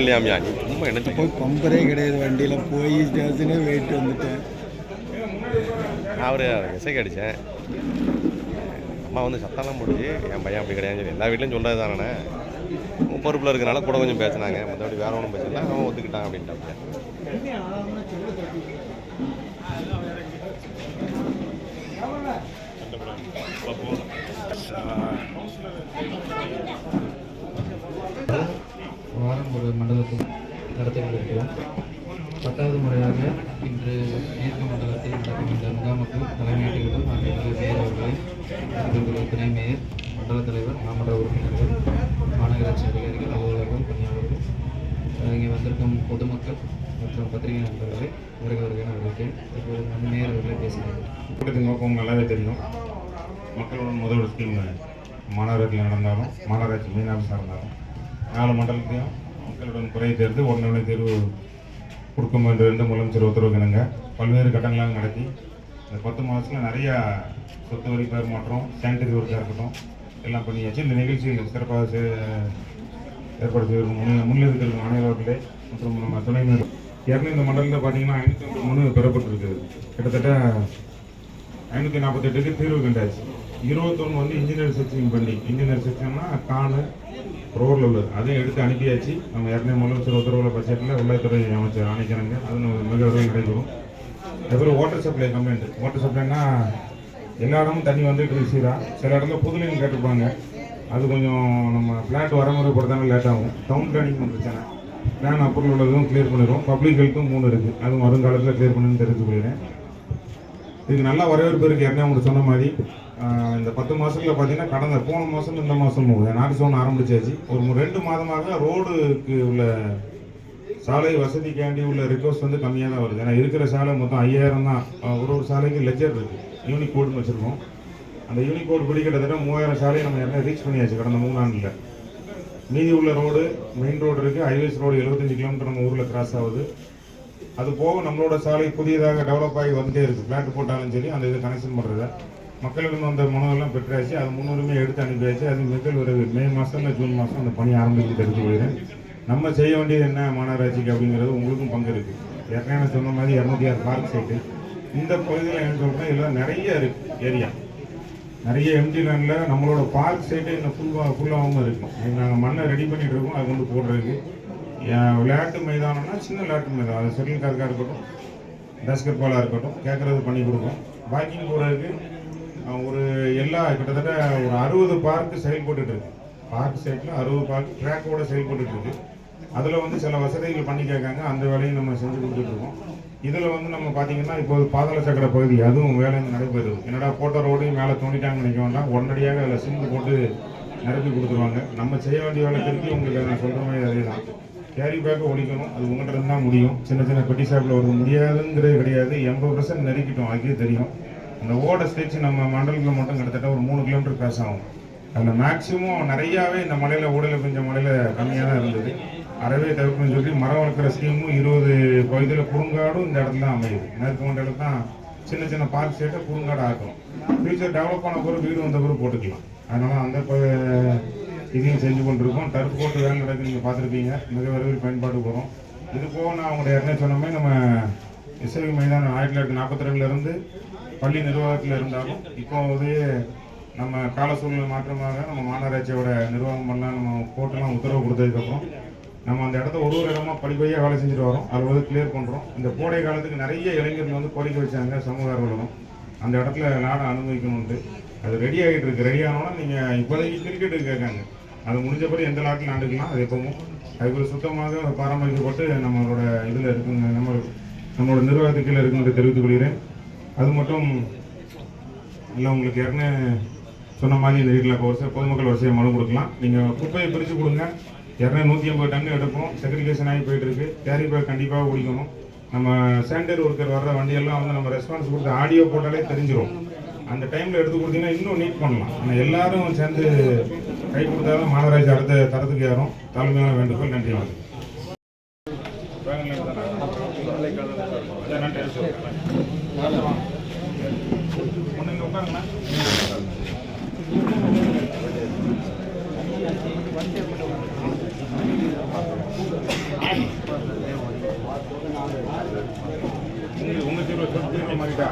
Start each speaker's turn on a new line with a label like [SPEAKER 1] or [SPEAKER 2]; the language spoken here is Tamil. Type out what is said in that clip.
[SPEAKER 1] இல்லையாமியா? நீ சும்மா என்ன
[SPEAKER 2] போய் பம்பரே கிடையாது, வண்டியில் போய் ஸ்டேஷனே வெயிட் வந்துட்டேன்.
[SPEAKER 1] அவர் எஸ்ஐக்கு அடித்தேன். அம்மா வந்து சத்தம்லாம் போடுச்சு, என் பையன் அப்படி கிடையாது சொல்லி எல்லா வீட்லையும் சொல்கிறது தானே. பொறுப்பில் இருக்கிறனால கூட கொஞ்சம் பேசினாங்க, மற்றபடி வேறு ஒன்றும் பேசல. அவன் ஒத்துக்கிட்டான் அப்படின்ட்டு.
[SPEAKER 3] வாரம் ஒரு மண்டலத்தில் நடத்தி கொண்டிருக்கிறோம். 10வது முறையாக இன்று மேற்கு மண்டலத்தில் நடக்கும் இந்த முகாமுக்கு தலைமையேற்றுவிடும் மாண்புமிகு மேயர் அவர்களை, மாண்புமிகு துணை மேயர், மண்டல தலைவர், மாமன்ற உறுப்பினர்கள், மாநகராட்சி அதிகாரிகள், அலுவலர்கள், பணியாளர்கள், இங்கே வந்திருக்கும் பொதுமக்கள் மற்றும் பத்திரிகை நண்பர்களை வருகிறவர்கள் அவர்களுக்கு இப்போது மேயர் அவர்களை பேசுகிறார்கள்.
[SPEAKER 4] கூட்டத்தின் நோக்கம் நல்லாவே தெரியும். மக்களுடன் முதல் ஸ்கீம் மாநகராட்சியில் நடந்தாலும், மாநகராட்சி மெயின் ஆஃபீஸாக இருந்தாலும் 4 மண்டலத்தையும் மக்களுடன் குறை தேர்ந்து உடனே தேர்வு கொடுக்கும் என்று முதலமைச்சர் உத்தரவுக்கிணங்க பல்வேறு கட்டங்களாக நடத்தி இந்த 10 மாதத்தில் நிறையா சொத்து வரி பேர் மாற்றம், சானிட்டரி ஒர்க்காக இருக்கட்டும் எல்லாம் பண்ணியாச்சு. இந்த நிகழ்ச்சியில் சிறப்பாக ஏற்பாடு செய்ய முன்னிறுத்தல் மாநிலர்களே மற்றும் நம்ம துணை மேயர் ஏற்கனவே இந்த மண்டலத்தில் பார்த்தீங்கன்னா 550 மனு பெறப்பட்டிருக்குது. கிட்டத்தட்ட 548க்கு தீர்வு கண்டாச்சு. 21 வந்து இன்ஜினியர் செக்ஷன் பண்ணி, இன்ஜினியர் செக்ஷன்னா காணு ரோடில் உள்ளது, அதையும் எடுத்து அனுப்பியாச்சு. நம்ம ஏற்கனவே முதலமைச்சர் உத்தரவுள்ள பட்ஜெட்டில் உள்ளாத்துறை அமைச்சர் ஆணைக்கிறாங்க, அது மிக விரைவில் நடைபெறும். அதுக்கப்புறம் வாட்டர் சப்ளை கம்ப்ளைண்ட். வாட்டர் சப்ளைன்னா எல்லா இடமும் தண்ணி வந்துட்டு சீராக, சில இடத்துல புதுலையும் கேட்டுருப்பாங்க. அது கொஞ்சம் நம்ம பிளாட் வரமுறைப்படுத்தாங்க, லேட் ஆகும். டவுன் பிளானிங் பிரச்சனை, பிளான் அப்ரூவல் உள்ளதும் கிளியர் பண்ணிடுவோம். பப்ளிக் ஹெல்த்தும் 3 இருக்குது, அதுவும் வருங்காலத்தில் கிளியர் பண்ணுன்னு தெரிஞ்சு போயிடுறேன். இதுக்கு நல்லா வரவேற்பு இருக்குது. ஏற்கனவே உங்களுக்கு சொன்ன மாதிரி இந்த 10 மாதத்தில் பார்த்தீங்கன்னா கடந்த போன மாதம் இந்த மாதமும் நாட்டு சோன் ஆரம்பிச்சாச்சு. ஒரு 2 மாதமாக ரோடுக்கு உள்ள சாலை வசதிக்காண்டி உள்ள ரிக்வஸ்ட் வந்து கம்மியாக தான் வருது. ஏன்னா இருக்கிற சாலை மொத்தம் 5000 தான். ஒரு சாலைக்கு லெஜர் இருக்குது, யூனிக் கோடுன்னு வச்சுருக்கோம். அந்த யூனிக் கோடு படி கிட்டத்தட்ட 3000 சாலையை நம்ம யாருன்னா ரீச் பண்ணியாச்சு கடந்த 3 ஆண்டில். மீதி உள்ள ரோடு, மெயின் ரோடு இருக்குது, ஹைவேஸ் ரோடு 75 கிலோமீட்டர் நம்ம ஊரில் கிராஸ் ஆகுது. அது போக நம்மளோட சாலை புதியதாக டெவலப் ஆகி வந்துட்டே இருக்குது. பிளாட் போட்டாலும் சரி அந்த இது கனெக்ஷன் பண்ணுறத மக்களிடம் வந்த மனுவெல்லாம் பெற்றாச்சு. அது முன்னுரிமை எடுத்து அனுப்பியாச்சு. அது மிக விரைவில் மே மாதம் இல்லை ஜூன் மாதம் அந்த பணி ஆரம்பித்து தெரிஞ்சு போயிடுறேன். நம்ம செய்ய வேண்டியது என்ன மாநகராட்சிக்கு அப்படிங்கிறது உங்களுக்கும் பங்கு இருக்குது. ஏற்கனவே சொன்ன மாதிரி 206 பார்க் சைட்டு இந்த பகுதியில் என்ன சொல்கிறேன், இதெல்லாம் நிறைய இருக்குது ஏரியா, நிறைய எம்டி லேண்டில் நம்மளோட பார்க் சைட்டு இன்னும் ஃபுல்லாகவும் இருக்குது. நாங்கள் மண்ணை ரெடி பண்ணிகிட்டு இருக்கோம், அது கொண்டு போடுறதுக்கு. விளையாட்டு மைதானம்னா சின்ன விளையாட்டு மைதானம், அது ஷட்டில் கார்க்காக இருக்கட்டும், பேஸ்கெட் பாலாக இருக்கட்டும், கேட்குறது பண்ணி கொடுக்கும். வாக்கிங் போகிறதுக்கு ஒரு எல்லா கிட்டத்தட்ட ஒரு 60 பார்க்கு செயல்பட்டு இருக்கு. பார்க் சைட்டில் 60 பார்க் ட்ராக்கோட செயல்பட்டு இருக்கு. அதில் வந்து சில வசதிகள் பண்ணி கேட்காங்க, அந்த வேலையும் நம்ம செஞ்சு கொடுத்துட்ருக்கோம். இதில் வந்து நம்ம பார்த்தீங்கன்னா இப்போது பாதாள சக்கர பகுதி அதுவும் வேலை நடைபெறுது. என்னடா போட்ட ரோடையும் மேலே தோண்டிட்டாங்கன்னு நினைக்க வேண்டாம், உடனடியாக அதில் சிமெண்ட் போட்டு நிரப்பி கொடுத்துருவாங்க. நம்ம செய்ய வேண்டிய வேலை திருப்பி உங்களுக்கு நான் சொல்கிற மாதிரி அதே தான். கேரி பேக்கை ஒழிக்கணும், அது உங்கள்கிட்ட இருந்தால் முடியும். சின்ன சின்ன பெட்டி ஷாப்பில் வருது, முடியாதுங்கிறது கிடையாது. 80% நெருக்கிட்டோம், அதுக்கே தெரியும். அந்த ஓட ஸ்டேட்ச் நம்ம மண்டலத்தில் மட்டும் கிட்டத்தட்ட ஒரு 3 கிலோமீட்டர் கிராஸ் ஆகும். அதில் மேக்ஸிமம் நிறையாவே இந்த மலையில் ஊடல கொஞ்சம் மலையில் கம்மியாக தான் இருந்தது. அறவே தவிர்ப்புன்னு சொல்லி மரம் வளர்க்குற ஸ்கீமும் 20 பகுதியில் குறுங்காடும் இந்த இடத்துல தான் அமையுது. மேற்கு மண்டலம் தான் சின்ன சின்ன பார்க் சைட்டை குறுங்காடு ஆக்கணும். ஃபியூச்சர் டெவலப் ஆன பிறகு வீடு வந்த பிறகு போட்டுக்கலாம். அதனால் அந்த இதையும் செஞ்சு கொண்டிருக்கோம். டர்ஃப் போட்டு வேலை நடக்குது, நீங்கள் பார்த்துருப்பீங்க. மிக விரைவில் பயன்பாடு போகிறோம். இது போக நான் அவங்களுடைய ஏற்கனவே சொன்னமே நம்ம எஸ்ஐவி மைதானம் 1942 பள்ளி நிர்வாகத்தில் இருந்தாலும் இப்போது நம்ம கால சூழ்நிலை மாற்றமாக நம்ம மாநகராட்சியோட நிர்வாகம் பண்ணலாம். நம்ம கோர்ட்டெல்லாம் உத்தரவு கொடுத்ததுக்கப்புறம் நம்ம அந்த இடத்த ஒரு இடமா படிப்படியாக வேலை செஞ்சுட்டு வரோம். அது வந்து கிளியர் பண்ணுறோம். இந்த கோடை காலத்துக்கு நிறைய இளைஞர்கள் வந்து கோரிக்கை வச்சாங்க சமூக ஆர்வலரும், அந்த இடத்துல நாடை அனுமதிக்கணும்ட்டு. அது ரெடி ஆகிட்டு இருக்கு. ரெடி ஆனோன்னா நீங்கள் இப்போதைக்கு கிரிக்கெட்டுக்கு கேட்காங்க, அது முடிஞ்சபடி எந்த நாட்டில் ஆண்டுக்கலாம். அது எப்பவும் அதுக்கு சுத்தமாக பராமரிக்கப்பட்டு நம்மளோட இதில் இருக்குங்க, நம்மளோட நிர்வாகத்துக்கு கீழே இருக்குன்னு தெரிவித்துக் கொள்கிறேன். அது மட்டும் இல்லை, உங்களுக்கு ஏற்கனவே சொன்ன மாதிரி இந்த வீட்டில் பொதுமக்கள் வரிசையை மனு கொடுக்கலாம். நீங்கள் குப்பையை பிரித்து கொடுங்க. ஏற்கனவே 150 டன் எடுப்போம். செக்ரிகேஷன் ஆகி போயிட்டு இருக்கு. கேரி பேக் கண்டிப்பாக ஓடிக்கணும். நம்ம சானிடரி ஒர்க்கர் வர்ற வண்டியெல்லாம் வந்து நம்ம ரெஸ்பான்ஸ் கொடுத்து ஆடியோ போட்டாலே தெரிஞ்சிடும். அந்த டைமில் எடுத்து கொடுத்தீங்கன்னா இன்னும் நீட் பண்ணலாம். ஆனால் எல்லாரும் சேர்ந்து கை கொடுத்தாலும் மாநகராட்சி அடுத்த தரத்துக்கு ஏறும். தாழ்மையான வேண்டுகோள். நன்றி. ஒன்று உட்காருங்க. உங்க தீர்வு தீர்வு மாறிட்டா